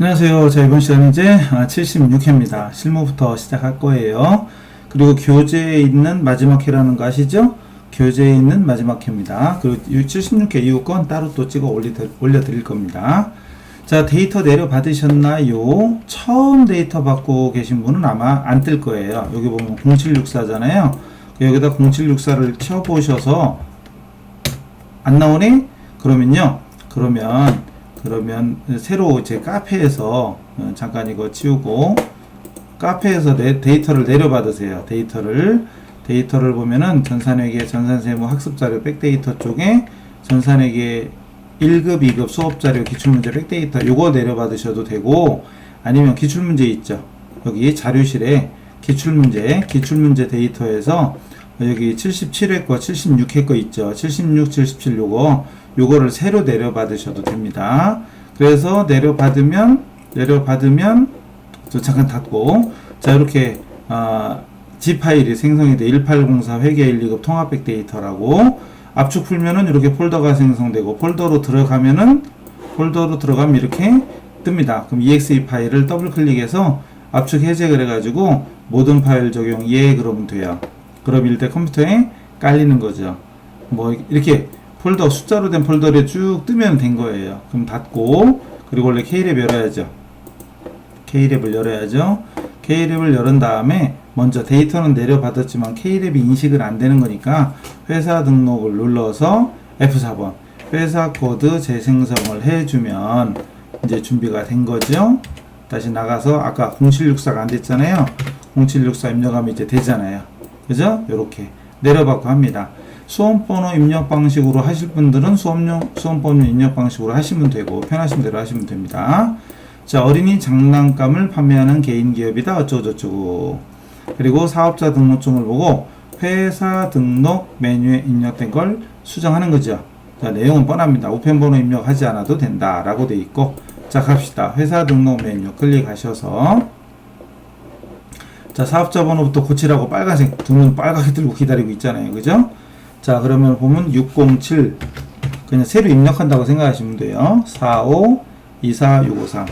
안녕하세요. 자, 이번 시간은 이제 76회입니다. 실무부터 시작할 거예요. 그리고 교재에 있는 마지막 회라는 거 아시죠? 교재에 있는 마지막 회입니다. 그리고 76회 이후 건 따로 또 찍어 올려드릴 겁니다. 자, 데이터 내려 받으셨나요? 처음 데이터 받고 계신 분은 아마 안 뜰 거예요. 여기 보면 0764잖아요. 여기다 0764를 쳐보셔서 안 나오네? 그러면 새로 제 카페에서 잠깐 이거 치우고 카페에서 데이터를 내려받으세요. 데이터를 보면은 전산회계, 전산세무 학습자료 백데이터 쪽에 전산회계 1급, 2급 수업자료 기출문제 백데이터 요거 내려받으셔도 되고, 아니면 기출문제 있죠. 여기 자료실에 기출문제 데이터에서 여기 77회 거, 76회 거 있죠. 76, 77 요거를 새로 내려받으셔도 됩니다. 그래서 내려받으면 저 잠깐 닫고, 자, 이렇게 G 파일이 생성이 돼. 1804 회계 1, 2급 통합 백데이터라고 압축 풀면은 이렇게 폴더가 생성되고, 폴더로 들어가면 이렇게 뜹니다. 그럼 exe 파일을 더블 클릭해서 압축 해제를 해가지고 모든 파일 적용 예 그러면 돼요. 그럼 일대 컴퓨터에 깔리는 거죠. 뭐 이렇게 폴더 숫자로 된 폴더를 쭉 뜨면 된 거예요. 그럼 닫고, 그리고 원래 K랩 열어야죠. K랩을 열은 다음에 먼저 데이터는 내려받았지만 K랩이 인식을 안 되는 거니까 회사 등록을 눌러서 F4번 회사 코드 재생성을 해주면 이제 준비가 된 거죠. 다시 나가서 아까 0764가 안 됐잖아요. 0764 입력하면 이제 되잖아요. 그죠? 요렇게 내려받고 합니다. 수험번호 입력 방식으로 하실 분들은 수험번호 입력 방식으로 하시면 되고, 편하신 대로 하시면 됩니다. 자, 어린이 장난감을 판매하는 개인 기업이다 어쩌고저쩌고. 그리고 사업자 등록증을 보고 회사 등록 메뉴에 입력된 걸 수정하는 거죠. 자, 내용은 뻔합니다. 우편번호 입력하지 않아도 된다 라고 돼 있고, 자, 갑시다. 회사 등록 메뉴 클릭하셔서, 자, 사업자 번호부터 고치라고 빨간색 두 눈 빨갛게 들고 기다리고 있잖아요. 그죠? 자, 그러면 보면 607 그냥 새로 입력한다고 생각하시면 돼요. 45 24 653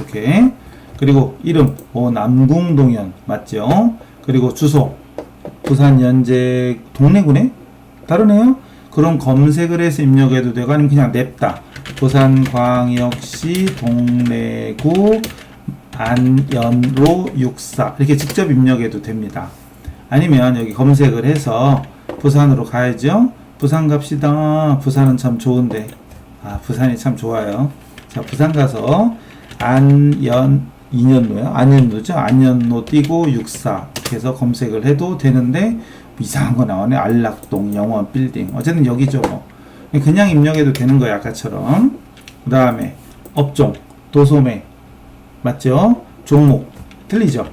오케이. 그리고 이름 남궁동현 맞죠? 그리고 주소 부산 연재 동래구네? 다르네요. 그럼 검색을 해서 입력해도 되고, 아니면 그냥 냅다 부산광역시 동래구 안연로 64 이렇게 직접 입력해도 됩니다. 아니면 여기 검색을 해서 부산으로 가야죠. 부산 갑시다. 부산은 참 좋은데, 부산이 참 좋아요. 자, 부산 가서 안연로죠. 안연로 띄고 64 이렇게 해서 검색을 해도 되는데 이상한 거 나오네. 안락동 영원 빌딩. 어쨌든 여기죠. 그냥 입력해도 되는 거야, 아까처럼. 그 다음에 업종 도소매 맞죠? 종목 틀리죠?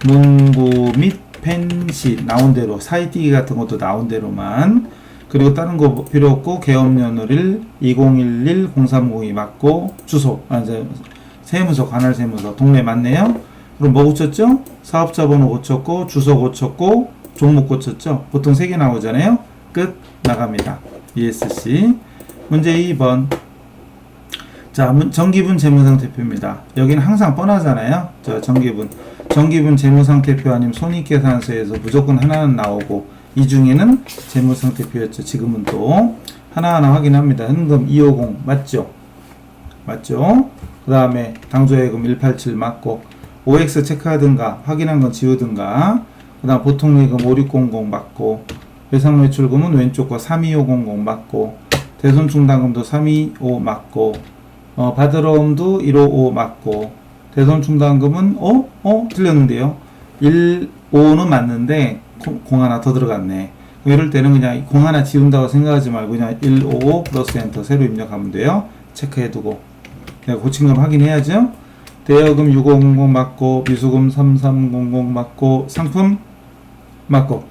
문구 및 펜시 나온 대로, 사이띠기 같은 것도 나온 대로만. 그리고 다른 거 필요 없고, 개업연월일 2011 0302 맞고, 주소 세무서 관할 세무서 동네 맞네요. 그럼 뭐 고쳤죠? 사업자 번호 고쳤고, 주소 고쳤고, 종목 고쳤죠? 보통 3개 나오잖아요. 끝. 나갑니다. ESC 문제 2번. 자, 정기분 재무상태표입니다. 여기는 항상 뻔하잖아요. 자, 정기분 재무상태표 아니면 손익계산서에서 무조건 하나는 나오고, 이 중에는 재무상태표였죠. 지금은 또 하나하나 확인합니다. 현금 250 맞죠? 그 다음에 당조예금 187 맞고, OX 체크하든가 확인한 건 지우든가. 그 다음 보통예금 5600 맞고, 외상매출금은 왼쪽 거 32500 맞고, 대손충당금도 325 맞고, 받으러옴도 155 맞고, 대손충당금은 틀렸는데요. 15는 맞는데 공 하나 더 들어갔네. 이럴 때는 그냥 공 하나 지운다고 생각하지 말고 그냥 155 플러스 엔터 새로 입력하면 돼요. 체크해두고 내가 고친 건 확인해야죠. 대여금 6500 맞고, 미수금 3300 맞고, 상품 맞고,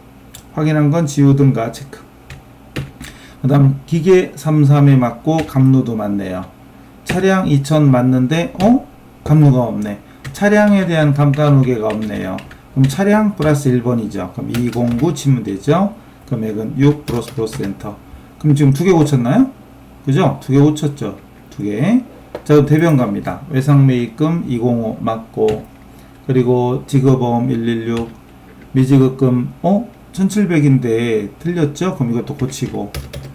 확인한 건 지우든가 체크. 그 다음 기계 33에 맞고, 감루도 맞네요. 차량 2000 맞는데 감루가 없네. 차량에 대한 감가 누계가 없네요. 그럼 차량 플러스 1번이죠. 그럼 209 치면 되죠. 금액은 6 플러스 엔터. 그럼 지금 2개 고쳤나요? 그죠? 2개 고쳤죠. 2개. 자, 그럼 대변 갑니다. 외상매입금 205 맞고, 그리고 지급보험 116, 미지급금 1700인데 틀렸죠? 그럼 이것도 고치고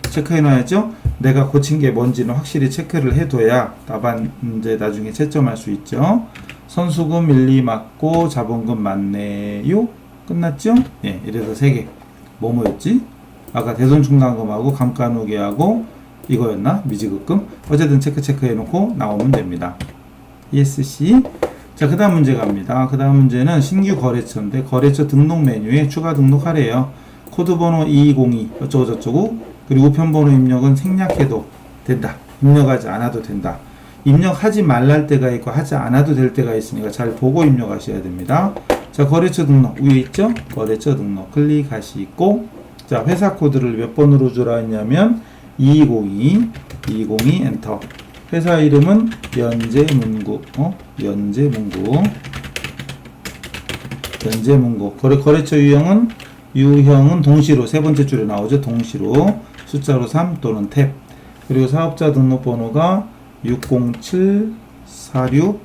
체크해놔야죠. 내가 고친 게 뭔지는 확실히 체크를 해둬야 답안 문제 나중에 채점할 수 있죠. 선수금 1, 2 맞고 자본금 맞네요. 끝났죠? 예, 이래서 3개. 뭐였지? 아까 대손충당금하고 감가누계하고 이거였나? 미지급금? 어쨌든 체크해놓고 나오면 됩니다. ESC. 자, 그 다음 문제 갑니다. 그 다음 문제는 신규 거래처인데 거래처 등록 메뉴에 추가 등록하래요. 코드번호 2202 어쩌고저쩌고, 그리고 우편번호 입력은 생략해도 된다. 입력하지 않아도 된다. 입력하지 말랄 때가 있고 하지 않아도 될 때가 있으니까 잘 보고 입력하셔야 됩니다. 자, 거래처 등록 위에 있죠? 거래처 등록 클릭하시고, 자, 회사 코드를 몇 번으로 주라 했냐면 2202 엔터. 회사 이름은 연재문구. 연재문구. 거래처 유형은 동시로 세 번째 줄에 나오죠. 동시로 숫자로 3 또는 탭. 그리고 사업자 등록번호가 60746.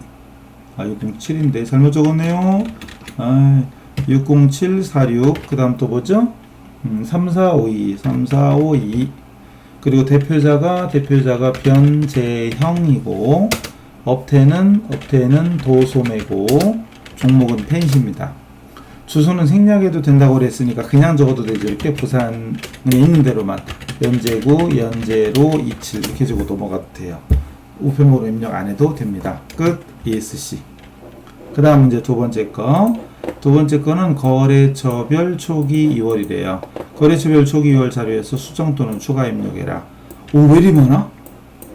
607인데 잘못 적었네요. 60746. 그 다음 또 뭐죠? 3452. 그리고 대표자가 변재형이고, 업태는 도소매고, 종목은 펜시입니다. 주소는 생략해도 된다고 그랬으니까 그냥 적어도 되죠. 이렇게 부산에 있는 대로만 연재구, 연재로 27 이렇게 적어 넘어가도 돼요. 우편번호 입력 안 해도 됩니다. 끝. ESC. 그 다음 문제 두 번째 거는 거래처별 초기 2월이래요. 거래처별 초기 2월 자료에서 수정 또는 추가 입력해라. 왜 이리 많아?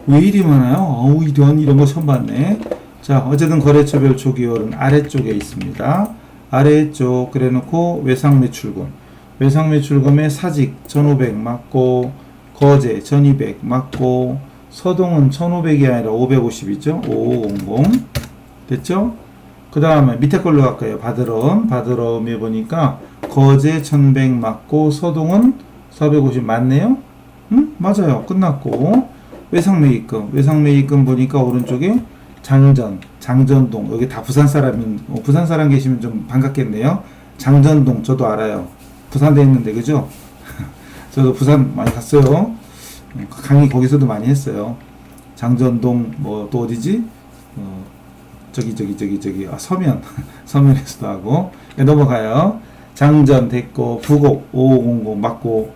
왜 이리 많아요? 이런 거 처음 봤네. 자, 어쨌든 거래처별 초기 2월은 아래쪽에 있습니다. 아래쪽 그래놓고 외상매출금의 사직 1500 맞고, 거제 1200 맞고, 서동은 1500이 아니라 550이죠. 5500 됐죠? 그 다음에 밑에 걸로 갈까요? 바드럼에 보니까 거제 1100 맞고, 서동은 450 맞네요? 맞아요. 끝났고, 외상매입금 보니까 오른쪽에 장전동. 여기 다 부산 사람 계시면 좀 반갑겠네요. 장전동 저도 알아요. 부산대 있는데, 그죠? 저도 부산 많이 갔어요. 강의 거기서도 많이 했어요. 장전동 또 어디지? 서면에서도 하고. 네, 넘어가요. 장전 됐고, 부곡 5500 맞고,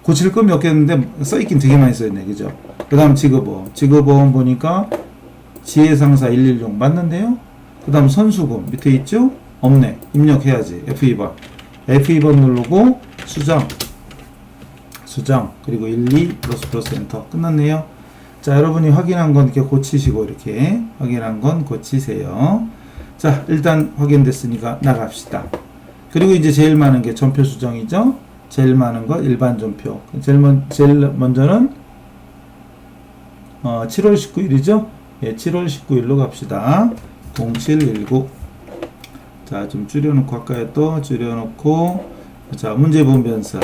고칠 건 몇 개 했는데 써있긴 되게 많이 써있네, 그죠? 그 다음 지급보험 보니까 지혜상사 116 맞는데요? 그 다음 선수금 밑에 있죠? 없네. 입력해야지. F2번 누르고 수정 그리고 12 플러스 엔터. 끝났네요. 자, 여러분이 확인한 건 이렇게 고치시고, 이렇게 확인한 건 고치세요. 자, 일단 확인됐으니까 나갑시다. 그리고 이제 제일 많은 게 전표 수정이죠. 제일 많은 거 일반 전표. 제일 먼저는 7월 19일이죠. 예, 7월 19일로 갑시다. 0719. 자, 좀 줄여놓고 할까요? 또 줄여놓고, 자, 문제본 변사.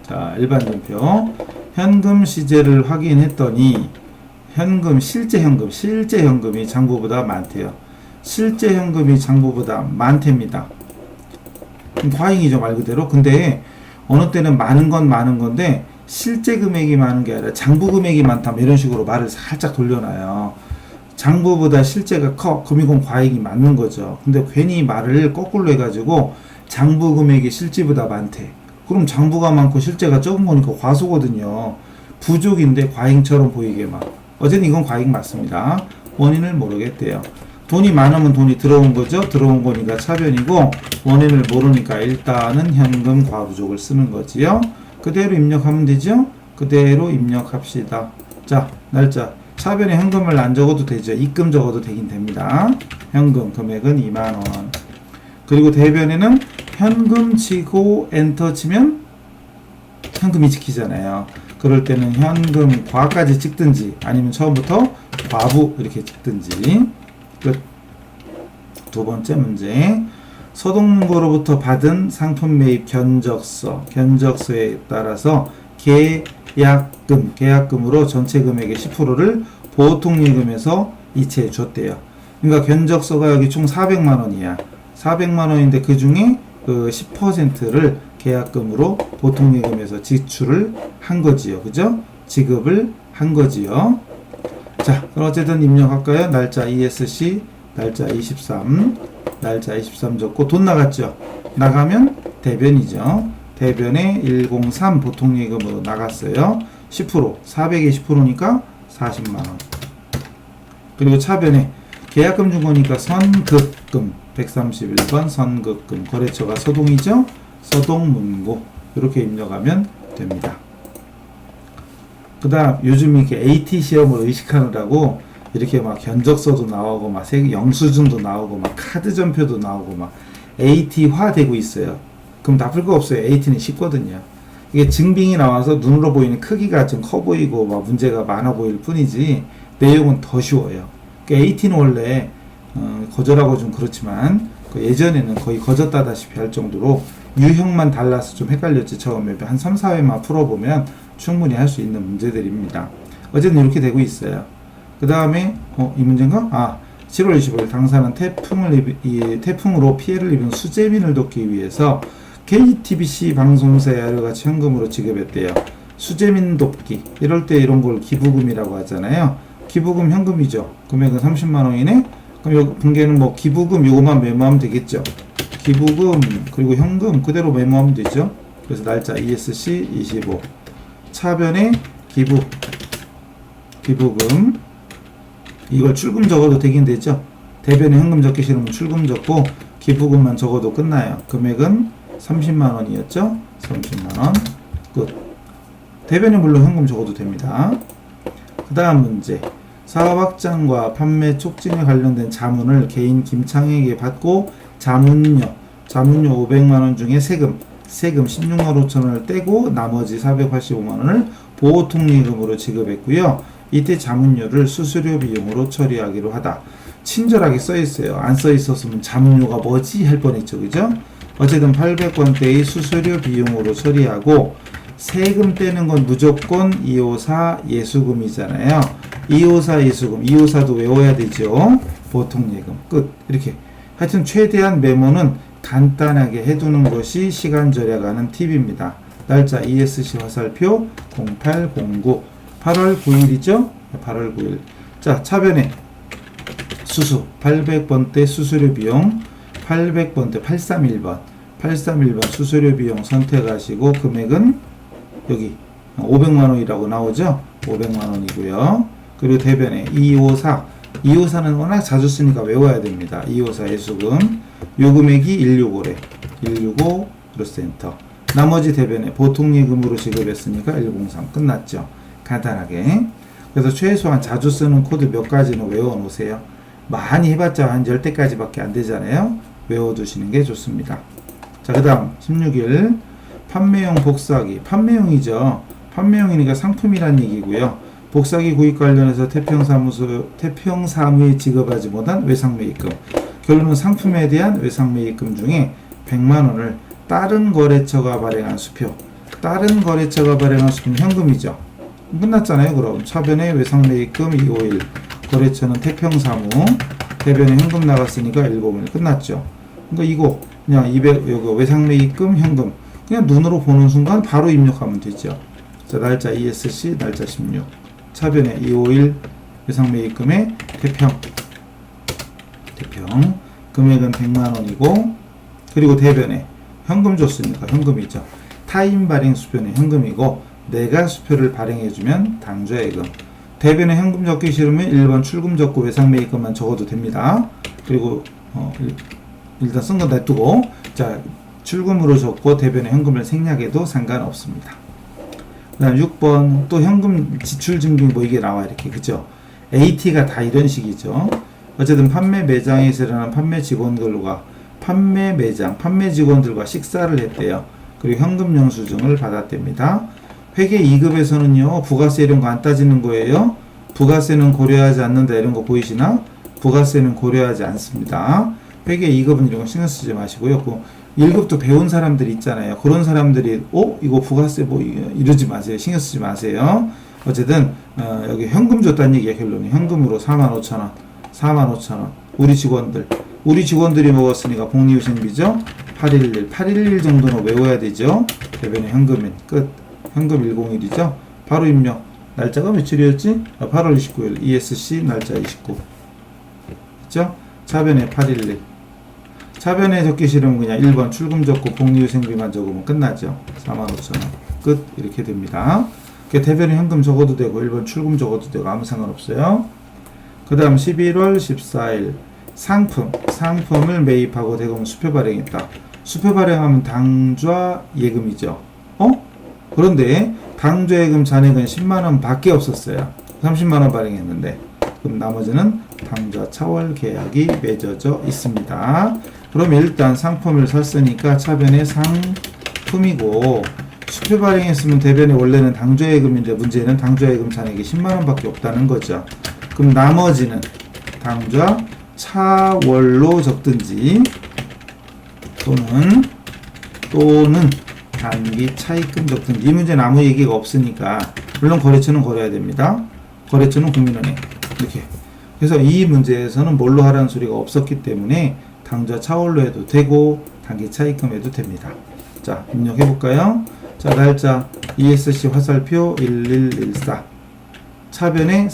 자, 일반 전표. 현금 시제를 확인했더니 실제 현금이 장부보다 많대요. 실제 현금이 장부보다 많답니다. 과잉이죠, 말 그대로. 근데 어느 때는 많은 건데 실제 금액이 많은 게 아니라 장부 금액이 많다, 이런 식으로 말을 살짝 돌려놔요. 장부보다 실제가 커. 그럼 이건 과잉이 맞는 거죠. 근데 괜히 말을 거꾸로 해가지고 장부 금액이 실제보다 많대. 그럼 장부가 많고 실제가 적은 거니까 과소거든요. 부족인데 과잉처럼 보이게 막. 어쨌든 이건 과잉 맞습니다. 원인을 모르겠대요. 돈이 많으면 돈이 들어온 거죠. 들어온 거니까 차변이고, 원인을 모르니까 일단은 현금 과부족을 쓰는 거지요. 그대로 입력하면 되죠. 그대로 입력합시다. 자, 날짜. 차변에 현금을 안 적어도 되죠. 입금 적어도 되긴 됩니다. 현금 금액은 2만원. 그리고 대변에는 현금 치고 엔터 치면 현금이 찍히잖아요. 그럴 때는 현금 과까지 찍든지, 아니면 처음부터 과부 이렇게 찍든지. 끝. 두 번째 문제. 서동문고로부터 받은 상품 매입 견적서에 따라서 계약금으로 전체 금액의 10%를 보통예금에서 이체해 줬대요. 그러니까 견적서가 여기 총 400만원이야. 400만원인데 그 중에 그 10%를 계약금으로 보통예금에서 지출을 한 거지요. 그죠? 지급을 한 거지요. 자, 그럼 어쨌든 입력할까요? 날짜 ESC, 날짜 23, 날짜 23 적고 돈 나갔죠? 나가면 대변이죠. 대변에 103 보통예금으로 나갔어요. 10%, 400에 10%니까 40만원. 그리고 차변에 계약금 준 거니까 선급금 131번 선급금 거래처가 서동이죠. 서동문고 이렇게 입력하면 됩니다. 그 다음 요즘 이렇게 AT 시험을 의식하느라고 이렇게 막 견적서도 나오고 막 영수증도 나오고 막 카드 전표도 나오고 막 AT화 되고 있어요. 그럼 나쁠 거 없어요. AT는 쉽거든요. 이게 증빙이 나와서 눈으로 보이는 크기가 좀 커 보이고 막 문제가 많아 보일 뿐이지 내용은 더 쉬워요. 그러니까 AT는 원래 거절하고 좀 그렇지만 그 예전에는 거의 거졌다다시피 할 정도로 유형만 달라서 좀 헷갈렸지. 처음에 한 3, 4회만 풀어보면 충분히 할 수 있는 문제들입니다. 어쨌든 이렇게 되고 있어요. 그 다음에 이 문제인가? 7월 25일 당사는 태풍으로 피해를 입은 수재민을 돕기 위해서 KTBC 방송사에 하루같이 현금으로 지급했대요. 수재민 돕기 이럴 때 이런 걸 기부금이라고 하잖아요. 기부금 현금이죠. 금액은 30만원이네. 그럼 여기 분계는 뭐 기부금 요거만 메모하면 되겠죠. 기부금 그리고 현금 그대로 메모하면 되죠. 그래서 날짜 ESC 25 차변에 기부금 이걸 출금 적어도 되긴 되죠. 대변에 현금 적기 싫으면 출금 적고 기부금만 적어도 끝나요. 금액은 30만원이었죠. 30만원 끝. 대변에 물론 현금 적어도 됩니다. 그 다음 문제 사업 확장과 판매 촉진에 관련된 자문을 개인 김창에게 받고 자문료 500만원 중에 세금 16만 5천원을 떼고 나머지 485만원을 보호통리금으로 지급했고요. 이때 자문료를 수수료 비용으로 처리하기로 하다. 친절하게 써있어요. 안 써있었으면 자문료가 뭐지? 할 뻔했죠. 그죠? 어쨌든 800번대의 수수료 비용으로 처리하고 세금 떼는 건 무조건 254 예수금이잖아요. 254 예수금 254도 외워야 되죠. 보통예금 끝. 이렇게 하여튼 최대한 메모는 간단하게 해두는 것이 시간 절약하는 팁입니다. 날짜 ESC 화살표 0809 8월 9일이죠. 8월 9일. 자, 차변에 수수 800번대 수수료 비용 800번대 831번 수수료 비용 선택하시고 금액은 여기 500만원이라고 나오죠. 500만원이고요. 그리고 대변에 254는 워낙 자주 쓰니까 외워야 됩니다. 254 예수금 요 금액이 165래. 165 그로스센터. 나머지 대변에 보통예금으로 지급했으니까 103 끝났죠. 간단하게. 그래서 최소한 자주 쓰는 코드 몇 가지는 외워 놓으세요. 많이 해봤자 한 10대까지밖에 안 되잖아요. 외워두시는 게 좋습니다. 자, 그 다음 16일 판매용 복사기 판매용이죠. 판매용이니까 상품이란 얘기고요. 복사기 구입 관련해서 태평사무에 지급하지 못한 외상매입금. 결론은 상품에 대한 외상매입금 중에 100만원을 다른 거래처가 발행한 수표. 다른 거래처가 발행한 수표는 현금이죠. 끝났잖아요. 그럼 차변에 외상매입금 251 거래처는 태평사무 대변에 현금 나갔으니까 101 끝났죠. 그러니까 이거 그냥 200 요거 외상매입금 현금 그냥 눈으로 보는 순간 바로 입력하면 되죠. 자, 날짜 ESC 날짜 16 차변에 251 외상매입금의 태평 금액은 100만원이고 그리고 대변에 현금 줬으니까 현금이죠. 타인 발행 수표는 현금이고 내가 수표를 발행해주면 당좌예금. 대변에 현금 적기 싫으면 1번 출금 적고 외상매입금만 적어도 됩니다. 그리고 일단 쓴 거 놔두고 자 출금으로 적고 대변에 현금을 생략해도 상관없습니다. 그 다음 6번 또 현금 지출 증빙 뭐 이게 나와 이렇게 그죠? AT가 다 이런 식이죠. 어쨌든 판매 매장에서 일어난 판매 직원들과 판매 직원들과 식사를 했대요. 그리고 현금 영수증을 받았답니다. 회계 2급에서는요 부가세 이런 거 안 따지는 거예요. 부가세는 고려하지 않는다 이런 거 보이시나? 부가세는 고려하지 않습니다. 회계 2급은 이런 거 신경 쓰지 마시고요. 그 1급도 배운 사람들이 있잖아요. 그런 사람들이 이거 부가세 뭐 이러지 마세요. 신경 쓰지 마세요. 어쨌든 여기 현금 줬다는 얘기야. 결론이 현금으로 45,000원 45,000원 우리 직원들이 먹었으니까 복리후생비죠. 811 정도는 외워야 되죠. 대변의 현금인 끝. 현금 101이죠. 바로 입력. 날짜가 며칠이었지? 8월 29일 ESC 날짜 29 그죠? 차변에 811 차변에 적기 싫으면 그냥 1번 출금 적고 복리후생비만 적으면 끝나죠. 45,000원 끝. 이렇게 됩니다. 대변에 현금 적어도 되고 1번 출금 적어도 되고 아무 상관없어요. 그 다음 11월 14일 상품을 매입하고 대금 수표 발행했다. 수표 발행하면 당좌 예금이죠. 그런데 당좌 예금 잔액은 10만원 밖에 없었어요. 30만원 발행했는데 그럼 나머지는 당좌 차월 계약이 맺어져 있습니다. 그럼 일단 상품을 샀으니까 차변의 상품이고 수표 발행했으면 대변에 원래는 당좌 예금인데 문제는 당좌 예금 잔액이 10만원 밖에 없다는 거죠. 그럼 나머지는 당좌 차월로 적든지 또는 단기 차입금 적든지. 이 문제는 아무 얘기가 없으니까 물론 거래처는 걸어야 됩니다. 거래처는 국민은행 이렇게. 그래서 이 문제에서는 뭘로 하라는 소리가 없었기 때문에 당좌 차월로 해도 되고 단기 차입금 해도 됩니다. 자, 입력해 볼까요? 자, 날짜 ESC 화살표 1114 차변의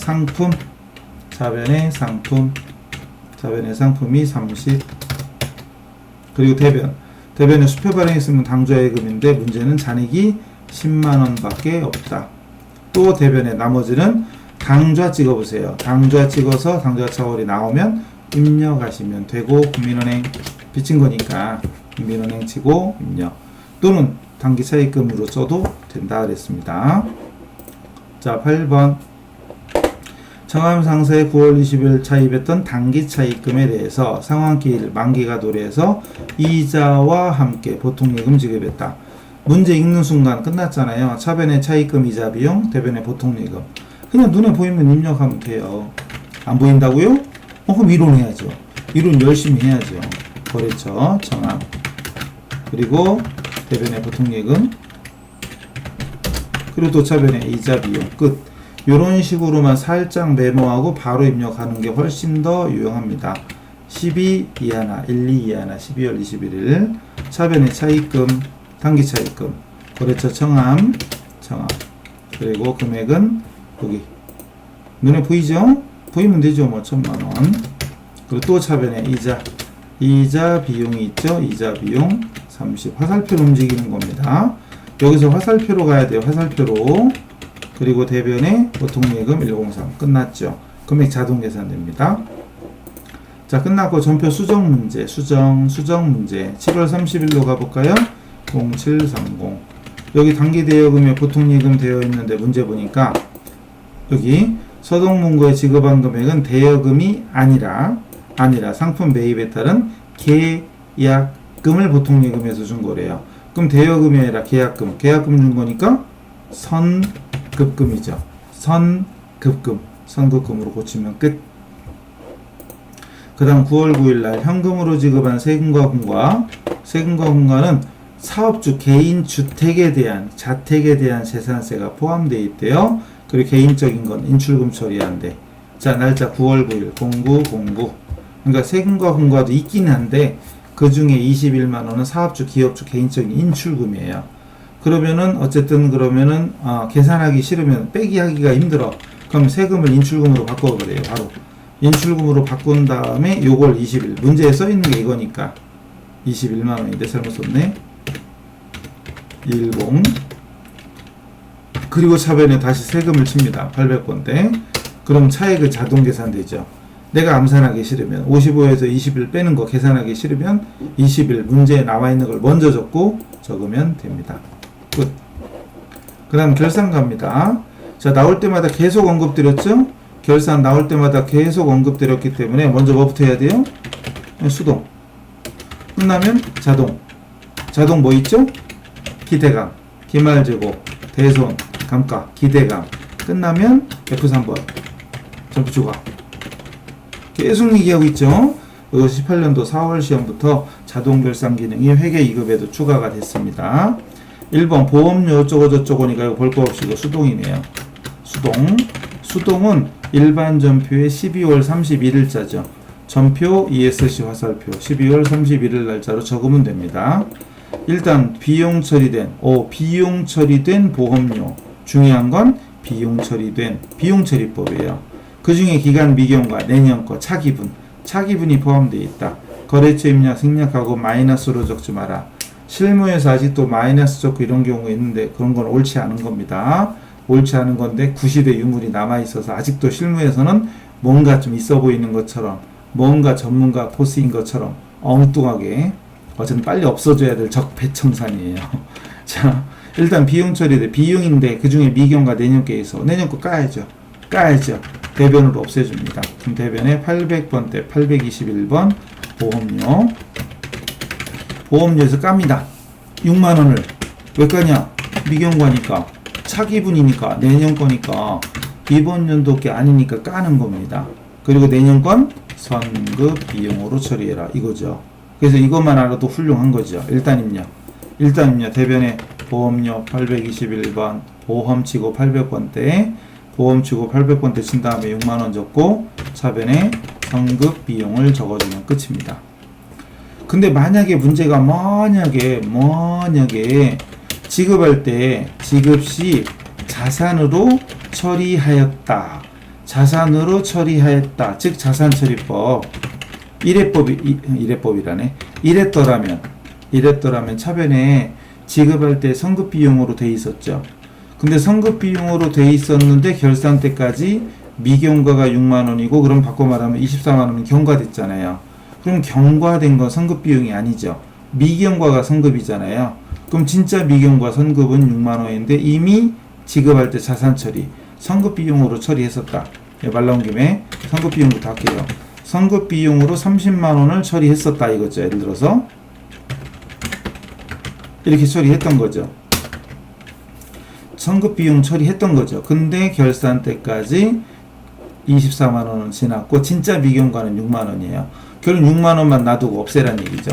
상품이 30 그리고 대변에 수표 발행했으면 당좌 예금인데 문제는 잔액이 10만원 밖에 없다. 또 대변에 나머지는 당좌 찍어보세요. 당좌 찍어서 당좌 차월이 나오면 입력하시면 되고 국민은행 빚진 거니까 국민은행 치고 입력 또는 단기 차입금으로 써도 된다 그랬습니다. 자, 8번 청암 상사에 9월 20일 차입했던 단기 차입금에 대해서 상환기일 만기가 도래해서 이자와 함께 보통예금 지급했다. 문제 읽는 순간 끝났잖아요. 차변의 차입금 이자 비용, 대변의 보통예금. 그냥 눈에 보이면 입력하면 돼요. 안 보인다고요? 그럼 이론해야죠. 이론 열심히 해야죠. 거래처, 청암. 그리고 대변의 보통예금. 그리고 또 차변의 이자 비용. 끝. 이런 식으로만 살짝 메모하고 바로 입력하는 게 훨씬 더 유용합니다. 12 이하나 12 이하나 12월 21일 차변의 차입금 단기 차입금 거래처 청암 그리고 금액은 여기 눈에 보이죠? 보이면 되죠. 뭐 1000만원. 그리고 또 차변의 이자 비용이 있죠. 이자 비용 30 화살표로 움직이는 겁니다. 여기서 화살표로 가야 돼요. 화살표로. 그리고 대변의 보통예금 103 끝났죠. 금액 자동 계산됩니다. 자, 끝났고 전표 수정 문제 수정 문제 7월 30일로 가볼까요? 0730 여기 단기 대여금에 보통예금 되어 있는데 문제 보니까 여기 서동문고에 지급한 금액은 대여금이 아니라 상품 매입에 따른 계약금을 보통예금에서 준 거래요. 그럼 대여금이 아니라 계약금 준 거니까 선급금이죠. 선급금으로 고치면 끝. 그 다음 9월 9일 날 현금으로 지급한 세금과 공과는 사업주 개인 자택에 대한 재산세가 포함되어 있대요. 그리고 개인적인 건 인출금 처리한대. 자, 날짜 9월 9일 0909 그러니까 세금과 공과도 있긴 한데 그 중에 21만원은 사업주 기업주 개인적인 인출금이에요. 그러면은 계산하기 싫으면 빼기 하기가 힘들어. 그럼 세금을 인출금으로 바꿔버려요. 바로 인출금으로 바꾼 다음에 요걸 20일 문제에 써있는 게 이거니까 21만원인데 잘못 썼네. 10 그리고 차변에 다시 세금을 칩니다. 800번대. 그럼 차액은 자동 계산되죠. 내가 암산하기 싫으면 55에서 20일 빼는 거 계산하기 싫으면 20일 문제에 나와 있는 걸 먼저 적으면 됩니다. 끝. 그 다음 결산 갑니다. 자, 나올 때마다 계속 언급드렸죠? 결산 나올 때마다 계속 언급드렸기 때문에 먼저 뭐부터 해야 돼요? 수동. 끝나면 자동 뭐 있죠? 기대감, 기말재고, 대손, 감가, 기대감. 끝나면 F3번 점프 추가. 계속 얘기하고 있죠? 18년도 4월 시험부터 자동 결산 기능이 회계 2급에도 추가가 됐습니다. 1번 보험료 어쩌고저쩌고니까 이거 볼 거 없이 이거 수동이네요. 수동은 일반 전표의 12월 31일자죠. 전표 ESC 화살표 12월 31일 날짜로 적으면 됩니다. 일단 비용 처리된 보험료. 중요한 건 비용 처리된 비용 처리법이에요. 그 중에 기간 미경과 내년 거 차기분이 포함되어 있다. 거래처 입력 생략하고 마이너스로 적지 마라. 실무에서 아직도 마이너스 적고 이런 경우가 있는데 그런 건 옳지 않은 겁니다. 옳지 않은 건데 구시대 유물이 남아있어서 아직도 실무에서는 뭔가 좀 있어 보이는 것처럼 뭔가 전문가 보스인 것처럼 엉뚱하게 어쨌든 빨리 없어져야 될 적폐청산이에요. 자, 일단 비용 처리돼. 비용인데 그 중에 미경과 내년 게 있어. 내년 거 까야죠. 대변으로 없애줍니다. 그럼 대변에 800번대 821번 보험료에서 깝니다. 6만원을 왜 까냐? 미경과니까 차기분이니까 내년 거니까 이번 연도 게 아니니까 까는 겁니다. 그리고 내년 건 선급 비용으로 처리해라 이거죠. 그래서 이것만 알아도 훌륭한 거죠. 일단 입력 대변에 보험료 821번 보험 치고 800번대 보험 치고 800번대 친 다음에 6만원 적고 차변에 선급 비용을 적어주면 끝입니다. 근데 만약에 문제가 만약에 지급할 때 지급 시 자산으로 처리하였다. 즉 자산처리법 이랬더라면 차변에 지급할 때 선급비용으로 돼 있었죠. 근데 선급비용으로 돼 있었는데 결산 때까지 미경과가 6만원이고 그럼 바꿔 말하면 24만원은 경과됐잖아요. 그럼 경과된 건 선급비용이 아니죠. 미경과가 선급이잖아요. 그럼 진짜 미경과 선급은 6만원인데 이미 지급할 때 자산처리 선급비용으로 처리했었다. 말 나온 김에 선급비용부터 할게요. 선급비용으로 30만원을 처리했었다 이거죠. 예를 들어서 이렇게 처리했던 거죠. 선급비용 처리했던 거죠. 근데 결산 때까지 24만원은 지났고 진짜 미경과는 6만원이에요. 결국 6만원만 놔두고 없애란 얘기죠.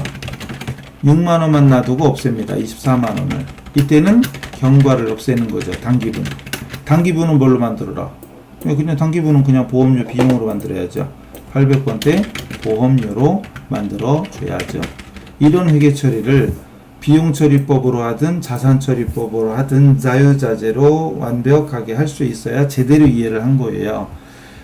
6만원만 놔두고 없앱니다. 24만원을. 이때는 경과를 없애는 거죠. 단기분은 뭘로 만들어라? 그냥 단기분은 그냥 보험료 비용으로 만들어야죠. 800번대 보험료로 만들어 줘야죠. 이런 회계 처리를 비용처리법으로 하든 자산처리법으로 하든 자유자재로 완벽하게 할 수 있어야 제대로 이해를 한 거예요.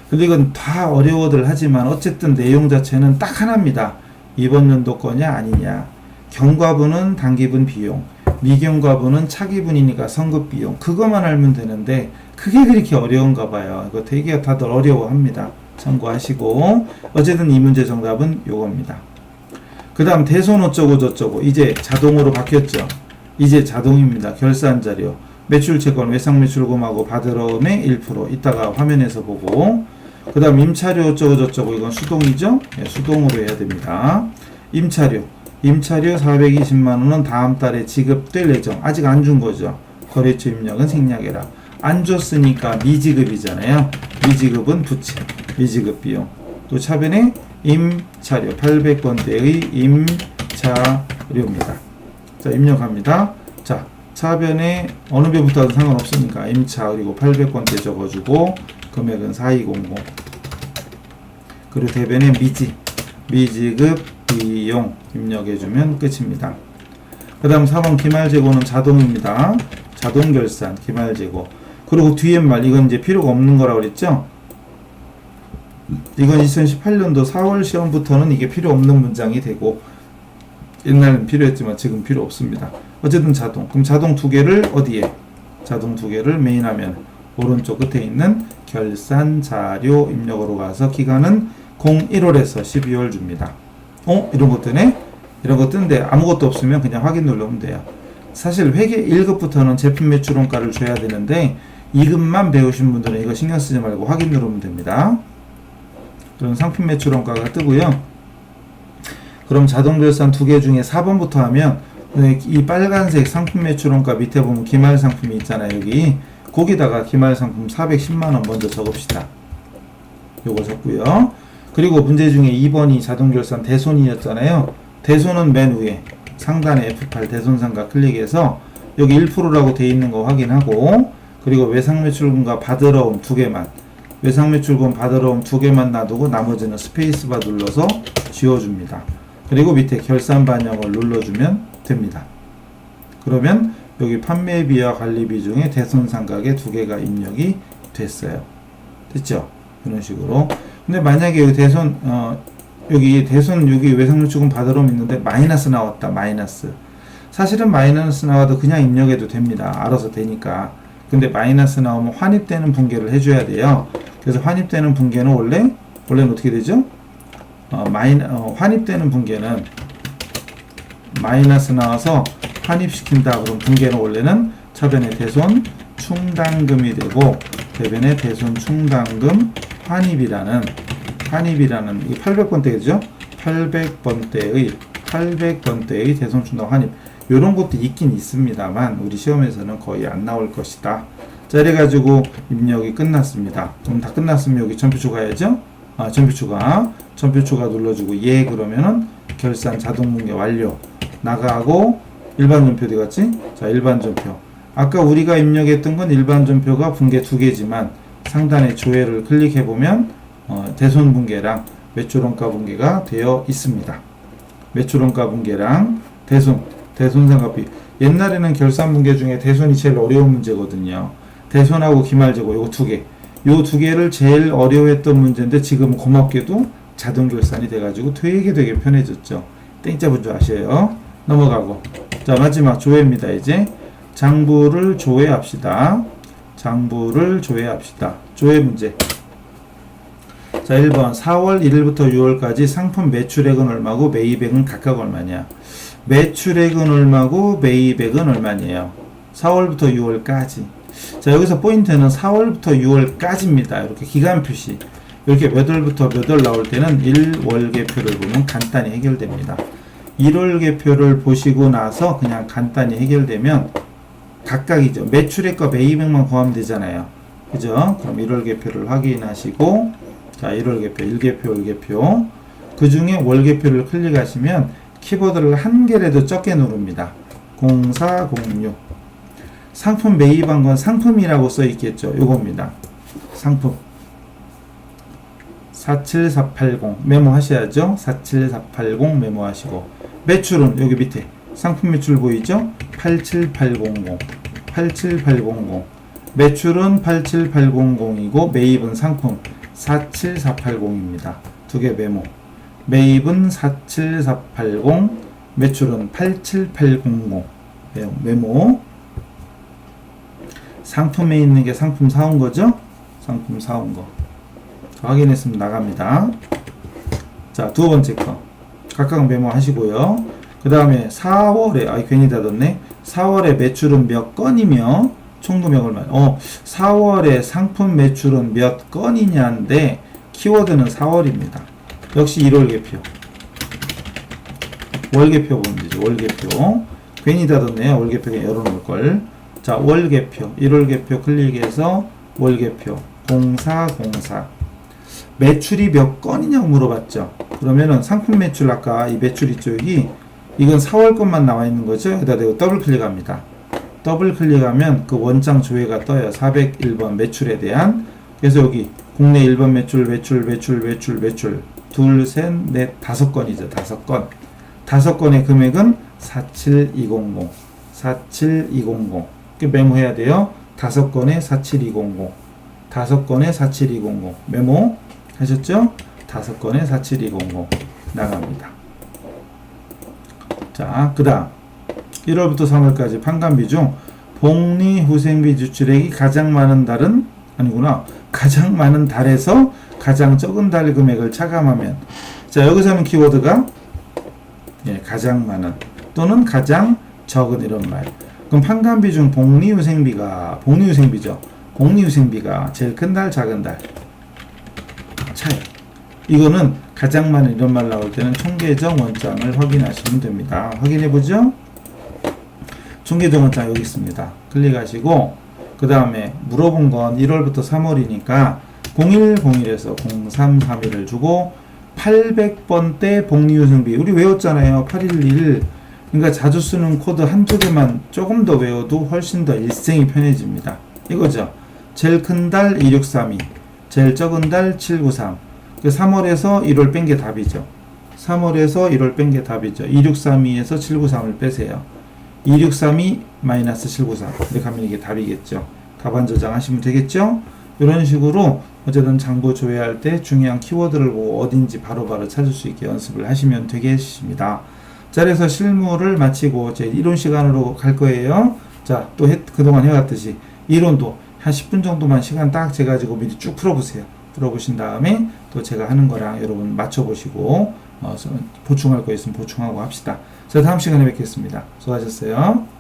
근데 이건 다 어려워들 하지만 어쨌든 내용 자체는 딱 하나입니다. 이번 연도 거냐 아니냐. 경과분은 단기분 비용, 미경과분은 차기분이니까 선급 비용. 그것만 알면 되는데 그게 그렇게 어려운가 봐요. 이거 되게 다들 어려워합니다. 참고하시고 어쨌든 이 문제 정답은 요겁니다. 그 다음 대손 어쩌고 저쩌고 이제 자동으로 바뀌었죠. 이제 자동입니다. 결산자료 매출채권 외상매출금하고 받으러음의 1% 이따가 화면에서 보고 그 다음 임차료 어쩌고 저쩌고 이건 수동이죠. 네, 수동으로 해야 됩니다. 임차료 420만원은 다음 달에 지급될 예정. 아직 안 준 거죠. 거래처 입력은 생략해라. 안 줬으니까 미지급이잖아요. 미지급은 부채 미지급 비용. 또 차변에 임차료 800번대의 임차료입니다. 자, 입력합니다. 자, 차변에 어느 배부터 하든 상관없으니까 임차 그리고 800번대 적어주고 금액은 4200 그리고 대변에 미지급 비용 입력해주면 끝입니다. 그 다음 4번 기말재고는 자동입니다. 자동결산 기말재고 그리고 뒤에 말 이건 이제 필요가 없는 거라고 그랬죠. 이건 2018년도 4월 시험부터는 이게 필요 없는 문장이 되고 옛날엔 필요했지만 지금 필요 없습니다. 어쨌든 자동. 그럼 자동 두 개를 어디에? 자동 두 개를 메인 화면 오른쪽 끝에 있는 결산 자료 입력으로 가서 기간은 01월에서 12월 줍니다. 이런 것 뜨네? 이런 거 뜨는데 아무것도 없으면 그냥 확인 누르면 돼요. 사실 회계 1급부터는 제품 매출원가를 줘야 되는데 2급만 배우신 분들은 이거 신경 쓰지 말고 확인 누르면 됩니다. 그럼 상품 매출원가가 뜨고요. 그럼 자동결산 두 개 중에 4번부터 하면 이 빨간색 상품 매출원가 밑에 보면 기말 상품이 있잖아요. 여기 거기다가 기말 상품 410만원 먼저 적읍시다. 요거 적고요. 그리고 문제 중에 2번이 자동결산 대손이었잖아요. 대손은 맨 위에 상단에 F8 대손상가 클릭해서 여기 1%라고 돼 있는 거 확인하고 그리고 외상매출금과 받으러옴 두 개만, 외상매출금 받으러옴 두 개만 놔두고 나머지는 스페이스바 눌러서 지워줍니다. 그리고 밑에 결산 반영을 눌러주면 됩니다. 그러면 여기 판매비와 관리비 중에 대손상각의 두 개가 입력이 됐어요. 됐죠? 이런 식으로. 근데 만약에 여기 여기 외상매출금 받으러옴 있는데 마이너스 나왔다. 마이너스. 사실은 마이너스 나와도 그냥 입력해도 됩니다. 알아서 되니까. 근데 마이너스 나오면 환입되는 분계를 해줘야 돼요. 그래서 환입되는 분계는 원래는 어떻게 되죠? 환입되는 분계는 마이너스 나와서 환입시킨다. 그럼 분계는 원래는 차변에 대손 충당금이 되고 대변에 대손 충당금 환입이라는 이 800번대죠? 800번대의 대손 충당 환입. 요런 것도 있긴 있습니다만 우리 시험에서는 거의 안 나올 것이다. 자, 이래가지고 입력이 끝났습니다. 그럼 다 끝났으면 여기 전표 추가해야죠? 전표 추가 눌러주고 예 그러면은 결산 자동 분계 완료. 나가고 일반 전표 어디 갔지? 자, 일반 전표. 아까 우리가 입력했던 건 일반 전표가 분계 두 개지만 상단에 조회를 클릭해보면 대손 분계랑 매출원가 분계가 되어 있습니다. 매출원가 분계랑 대손상각비. 옛날에는 결산 분계 중에 대손이 제일 어려운 문제거든요. 대손하고 기말재고 요거 두 개. 요 두 개를 제일 어려워했던 문제인데 지금 고맙게도 자동 결산이 돼가지고 되게 편해졌죠. 땡자 분조 아셔요. 넘어가고. 자, 마지막 조회입니다. 이제 장부를 조회합시다. 조회 문제. 자, 1번 4월 1일부터 6월까지 상품 매출액은 얼마고 매입액은 각각 얼마냐. 매출액은 얼마고 매입액은 얼마냐요. 4월부터 6월까지. 자, 여기서 포인트는 4월부터 6월까지입니다. 이렇게 기간 표시. 이렇게 몇 월부터 몇 월 나올 때는 1월계표를 보면 간단히 해결됩니다. 1월계표를 보시고 나서 그냥 간단히 해결되면 각각이죠. 매출액과 매입액만 구하면 되잖아요. 그죠? 그럼 1월계표를 확인하시고, 자, 1월계표, 1계표. 그 중에 월계표를 클릭하시면 키보드를 한 개라도 적게 누릅니다. 0406. 상품 매입한 건 상품이라고 써 있겠죠. 요겁니다. 상품. 47480 메모하셔야죠. 47480 메모하시고. 매출은 여기 밑에 상품 매출 보이죠? 87800. 매출은 87800이고 매입은 상품 47480입니다. 두 개 메모. 매입은 47480, 매출은 87800. 메모. 상품에 있는 게 상품 사온 거죠? 상품 사온 거. 확인했으면 나갑니다. 자, 두 번째 거. 각각 메모하시고요. 그 다음에 4월에, 괜히 닫았네. 4월에 매출은 몇 건이며, 총금액 얼마? 4월에 상품 매출은 몇 건이냐인데, 키워드는 4월입니다. 역시 1월계표. 월계표 보면 되죠. 월계표. 괜히 닫았네요. 월계표 그냥 열어놓을걸. 자, 월계표. 1월계표 클릭해서 월계표. 0404. 매출이 몇 건이냐고 물어봤죠. 그러면은 상품 매출 아까 이 매출 있죠. 여기 이건 4월 것만 나와 있는 거죠. 여기다 대고 더블 클릭합니다. 더블 클릭하면 그 원장 조회가 떠요. 401번 매출에 대한. 그래서 여기 국내 1번 매출. 둘, 셋, 넷, 5건이죠. 5건. 5건의 금액은 47200. 47200. 이렇게 메모해야 돼요. 5건의 47200. 5건의 47200. 메모 하셨죠? 5건의 47200. 나갑니다. 자, 그 다음 1월부터 3월까지 판관비 중 복리후생비 지출액이 가장 많은 달은 아니구나. 가장 많은 달에서 가장 적은 달 금액을 차감하면, 자, 여기서는 키워드가 가장 많은 또는 가장 적은 이런 말. 그럼 판관비 중 복리후생비죠. 복리후생비가 제일 큰 달, 작은 달 차이. 이거는 가장 많은 이런 말 나올 때는 총계정 원장을 확인하시면 됩니다. 확인해보죠. 총계정 원장 여기 있습니다. 클릭하시고 그 다음에 물어본 건 1월부터 3월이니까 0101에서 0331을 주고 800번대 복리후생비 우리 외웠잖아요. 811. 그러니까 자주 쓰는 코드 한두 개만 조금 더 외워도 훨씬 더 일생이 편해집니다. 이거죠. 제일 큰 달 2632, 제일 적은 달 793. 3월에서 1월 뺀 게 답이죠. 3월에서 1월 뺀 게 답이죠. 2632에서 793을 빼세요. 2632 마이너스 793. 이렇게 하면 이게 답이겠죠. 답안 저장하시면 되겠죠. 이런 식으로 어쨌든 장부 조회할 때 중요한 키워드를 보고 어딘지 바로바로 찾을 수 있게 연습을 하시면 되겠습니다. 자, 그래서 실무를 마치고 이제 이론 시간으로 갈 거예요. 자, 또 그동안 해왔듯이 이론도 한 10분 정도만 시간 딱 재가지고 미리 쭉 풀어보세요. 풀어보신 다음에 또 제가 하는 거랑 여러분 맞춰보시고 보충할 거 있으면 보충하고 합시다. 자, 다음 시간에 뵙겠습니다. 수고하셨어요.